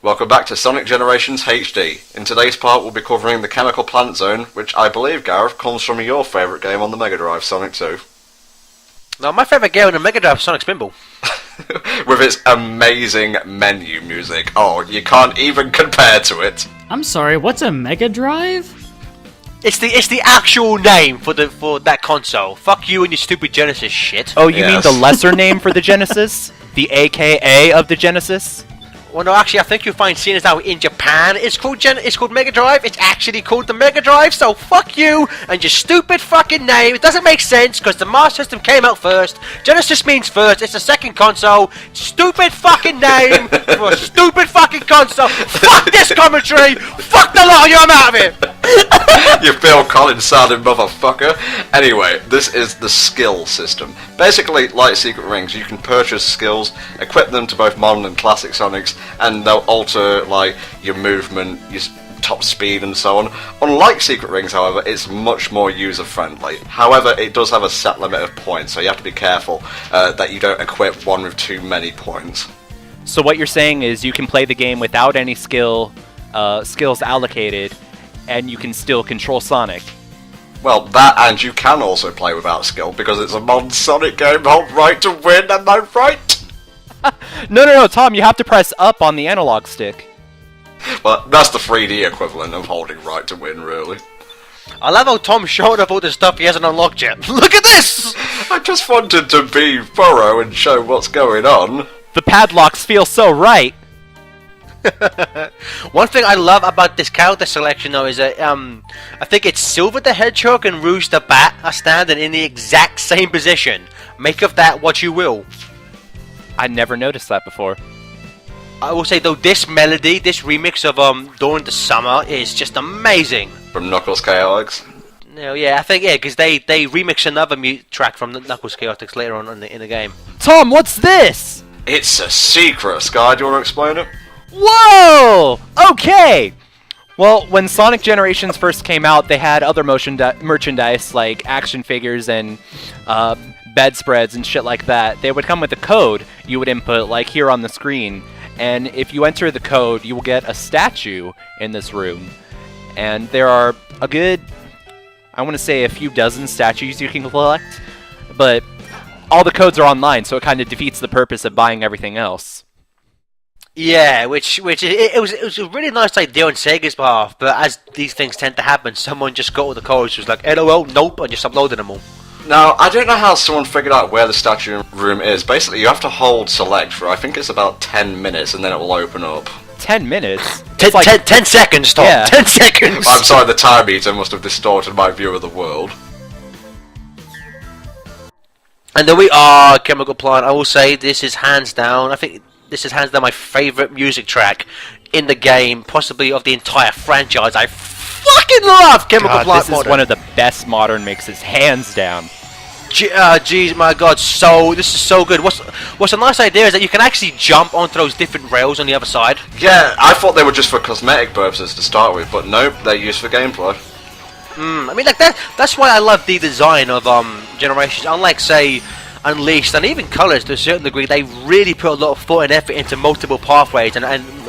Welcome back to Sonic Generations HD. In today's part we'll be covering the Chemical Plant Zone, which I believe, Gareth, comes from your favourite game on the Mega Drive, Sonic 2. No, my favourite game on the Mega Drive is Sonic Spinball. With its amazing menu music. Oh, you can't even compare to it. I'm sorry, what's a Mega Drive? It's the actual name for that console. Fuck you and your stupid Genesis shit. Oh, you mean the lesser name for the Genesis? The AKA of the Genesis? Well, no, actually, I think you'll find seeing as how in Japan it's called Mega Drive. It's actually called the Mega Drive. So fuck you and your stupid fucking name. It doesn't make sense because the Master System came out first. Genesis means first. It's the second console. Stupid fucking name for a stupid fucking console. Fuck this commentary. Fuck the lot of you. I'm out of here. You Phil Collins sounding motherfucker. Anyway, this is the skill system. Basically, like Secret Rings, you can purchase skills, equip them to both modern and classic Sonics, and they'll alter like your movement, your top speed and so on. Unlike Secret Rings, however, it's much more user-friendly. However, it does have a set limit of points, so you have to be careful that you don't equip one with too many points. So what you're saying is you can play the game without any skills allocated, and you can still control Sonic. Well, that, and you can also play without skill, because it's a modern Sonic game. Hold right to win, am I right? No, Tom, you have to press up on the analog stick. Well, that's the 3D equivalent of holding right to win, really. I love how Tom's showing up all the stuff he hasn't unlocked yet. Look at this! I just wanted to be thorough and show what's going on. The padlocks feel so right. One thing I love about this character selection though is that I think it's Silver the Hedgehog and Rouge the Bat are standing in the exact same position. Make of that what you will. I never noticed that before. I will say though, this melody, this remix of During the Summer is just amazing. From Knuckles Chaotix. No, yeah, I think because they remix another track from Knuckles Chaotix later on in the game. Tom, what's this? It's a secret, Sky. Do you want to explain it? Whoa! Okay! Well, when Sonic Generations first came out, they had other merchandise like action figures and bedspreads and shit like that. They would come with a code you would input, like here on the screen. And if you enter the code, you will get a statue in this room. And there are a good, I want to say a few dozen statues you can collect. But all the codes are online, so it kind of defeats the purpose of buying everything else. Yeah, which it was a really nice idea on Sega's behalf, but as these things tend to happen, someone just got all the codes, was like, LOL, nope, and just uploaded them all. Now, I don't know how someone figured out where the statue room is. Basically, you have to hold select for, I think it's about 10 minutes, and then it will open up. 10 minutes? 10 seconds, Tom. Yeah. 10 seconds! I'm sorry, the time meter must have distorted my view of the world. And there we are, Chemical Plant. I will say, this is hands down, I think this is hands down my favourite music track in the game, possibly of the entire franchise. I fucking love Chemical Plant This Modern. is one of the best modern mixes, hands down. Jeez, my God, this is so good. What's a nice idea is that you can actually jump onto those different rails on the other side. Yeah, I thought they were just for cosmetic purposes to start with, but nope, they're used for gameplay. I mean, like that's why I love the design of Generations. Unlike, say, Unleashed and even Colors to a certain degree, they really put a lot of thought and effort into multiple pathways and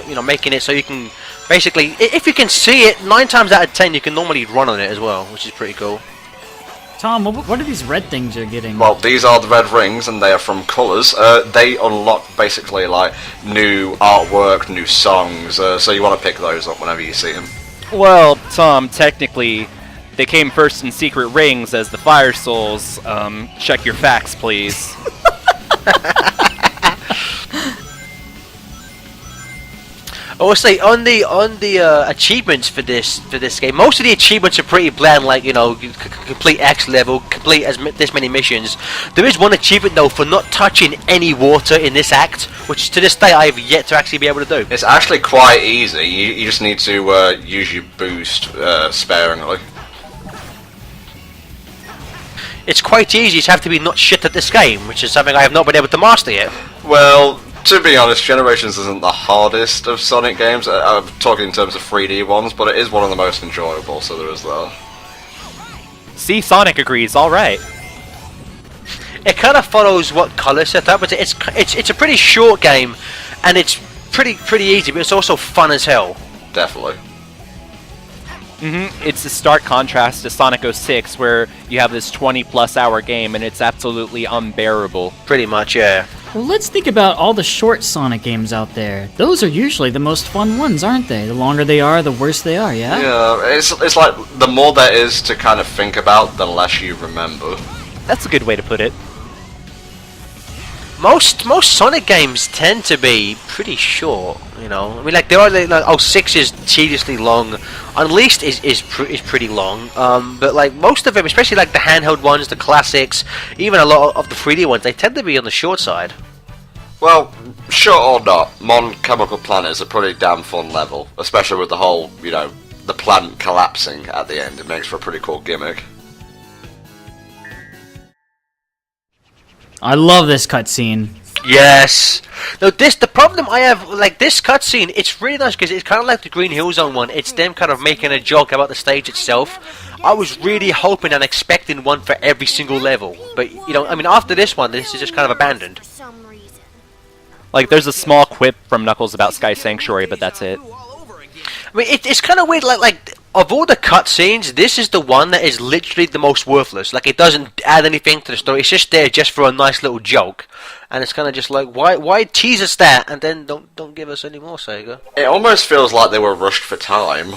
you know, making it so you can basically, if you can see it, 9 times out of 10 you can normally run on it as well, which is pretty cool. Tom, what are these red things you're getting? Well, these are the red rings, and they are from Colors. They unlock basically like new artwork, new songs, so you want to pick those up whenever you see them. Well, Tom, technically, they came first in Secret Rings as the Fire Souls. Check your facts, please. I will say on the achievements for this game, most of the achievements are pretty bland, like, you know, complete X level, complete this many missions. There is one achievement though for not touching any water in this act, which to this day I have yet to actually be able to do. It's actually quite easy. You just need to use your boost sparingly. It's quite easy. You just have to be not shit at this game, which is something I have not been able to master yet. Well, to be honest, Generations isn't the hardest of Sonic games. I'm talking in terms of 3D ones, but it is one of the most enjoyable, so there is that. See, Sonic agrees, alright. It kind of follows what Color set up, but it's a pretty short game, and it's pretty easy, but it's also fun as hell. Definitely. It's a stark contrast to Sonic 06, where you have this 20-plus hour game, and it's absolutely unbearable. Pretty much, yeah. Well, let's think about all the short Sonic games out there. Those are usually the most fun ones, aren't they? The longer they are, the worse they are, yeah? Yeah, it's like the more there is to kind of think about, the less you remember. That's a good way to put it. Most Sonic games tend to be pretty short, you know. I mean, like, there are like 06 is tediously long. Unleashed is pretty long. But like most of them, especially like the handheld ones, the classics, even a lot of the 3D ones, they tend to be on the short side. Well, short or not, Mon Chemical Planet is a pretty damn fun level, especially with the whole, you know, the planet collapsing at the end. It makes for a pretty cool gimmick. I love this cutscene. Yes. Now the problem I have, like this cutscene, it's really nice because it's kind of like the Green Hill Zone one. It's them kind of making a joke about the stage itself. I was really hoping and expecting one for every single level, but you know, I mean, after this one, this is just kind of abandoned. Like, there's a small quip from Knuckles about Sky Sanctuary, but that's it. I mean, it's kind of weird. Like of all the cutscenes, this is the one that is literally the most worthless. Like, it doesn't add anything to the story. It's just there just for a nice little joke. And it's kind of just like, why tease us that and then don't give us any more, Sega? It almost feels like they were rushed for time.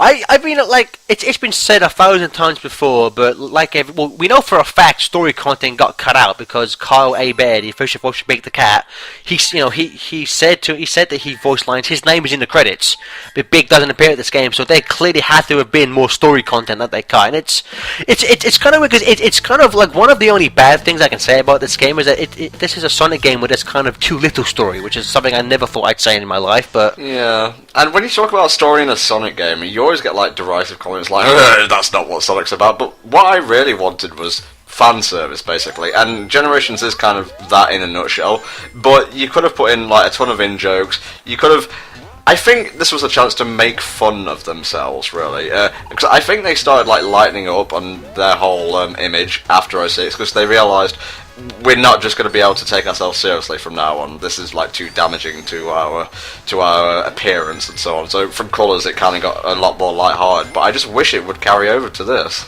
I mean, like, it's been said 1,000 times before, but like, well, we know for a fact story content got cut out because Kyle A. Baird, the official voice of Big the Cat, he said that he voiced lines. His name is in the credits, but Big doesn't appear at this game, so there clearly had to have been more story content that they cut. And it's kind of weird because it's kind of like one of the only bad things I can say about this game is that this is a Sonic game where there's kind of too little story, which is something I never thought I'd say in my life. But yeah, and when you talk about story in a Sonic game, you always get like derisive comments like, that's not what Sonic's about. But what I really wanted was fan service, basically, and Generations is kind of that in a nutshell. But you could have put in like a ton of in-jokes. You could have, I think this was a chance to make fun of themselves, really, because I think they started like lightening up on their whole image after 06, because they realised we're not just going to be able to take ourselves seriously from now on. This is like too damaging to our appearance and so on. So from Colours it kind of got a lot more lighthearted, but I just wish it would carry over to this.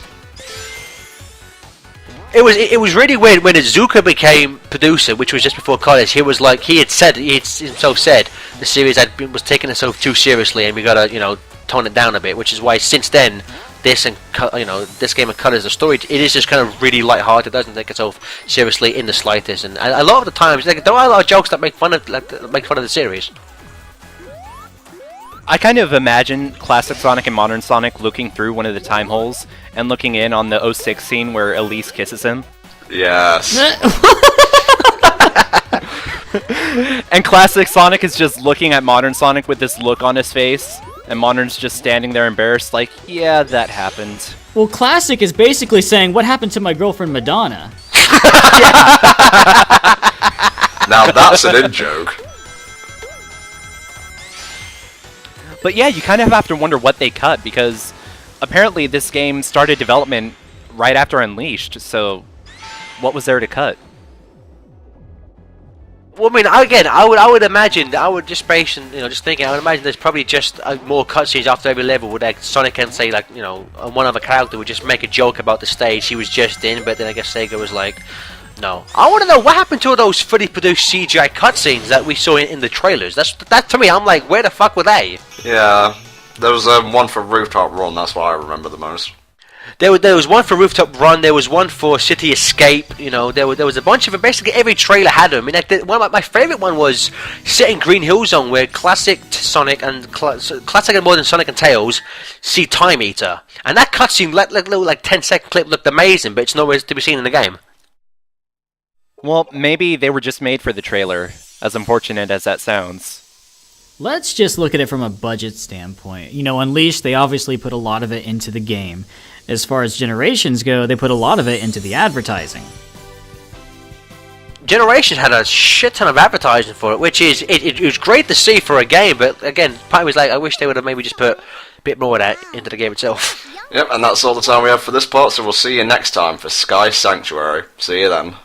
It was really weird when Izuka became producer, which was just before college. He was like, he himself said the series was taking itself too seriously, and we gotta, you know, tone it down a bit. Which is why since then, this game of Colors, the story, it is just kind of really lighthearted. It doesn't take itself seriously in the slightest, and a lot of the times, like, there are a lot of jokes that make fun of the series. I kind of imagine classic Sonic and modern Sonic looking through one of the time holes and looking in on the 06 scene where Elise kisses him. Yes. And classic Sonic is just looking at modern Sonic with this look on his face, and modern's just standing there embarrassed like, yeah, that happened. Well, Classic is basically saying, what happened to my girlfriend Madonna? Now that's an in-joke. But yeah, you kind of have to wonder what they cut, because apparently this game started development right after Unleashed, so what was there to cut? Well, I mean, again, I would imagine, I would just base, just thinking, I would imagine there's probably just more cutscenes after every level where like, Sonic can say, like, one other character would just make a joke about the stage he was just in, but then I guess Sega was like, no. I want to know what happened to all those fully produced CGI cutscenes that we saw in the trailers. That to me, I'm like, where the fuck were they? Yeah, there was one for Rooftop Run, that's what I remember the most. There was one for Rooftop Run, there was one for City Escape, there was a bunch of them. Basically every trailer had them. I mean, my favourite one was set in Green Hill Zone, where classic Sonic and modern Sonic and Tails see Time Eater. And that cutscene, little 10-second clip, looked amazing, but it's nowhere to be seen in the game. Well, maybe they were just made for the trailer, as unfortunate as that sounds. Let's just look at it from a budget standpoint. Unleashed, they obviously put a lot of it into the game. As far as Generations go, they put a lot of it into the advertising. Generations had a shit ton of advertising for it, which is it was great to see for a game, but again, part of me was like, I wish they would have maybe just put a bit more of that into the game itself. Yep, and that's all the time we have for this part, so we'll see you next time for Sky Sanctuary. See you then.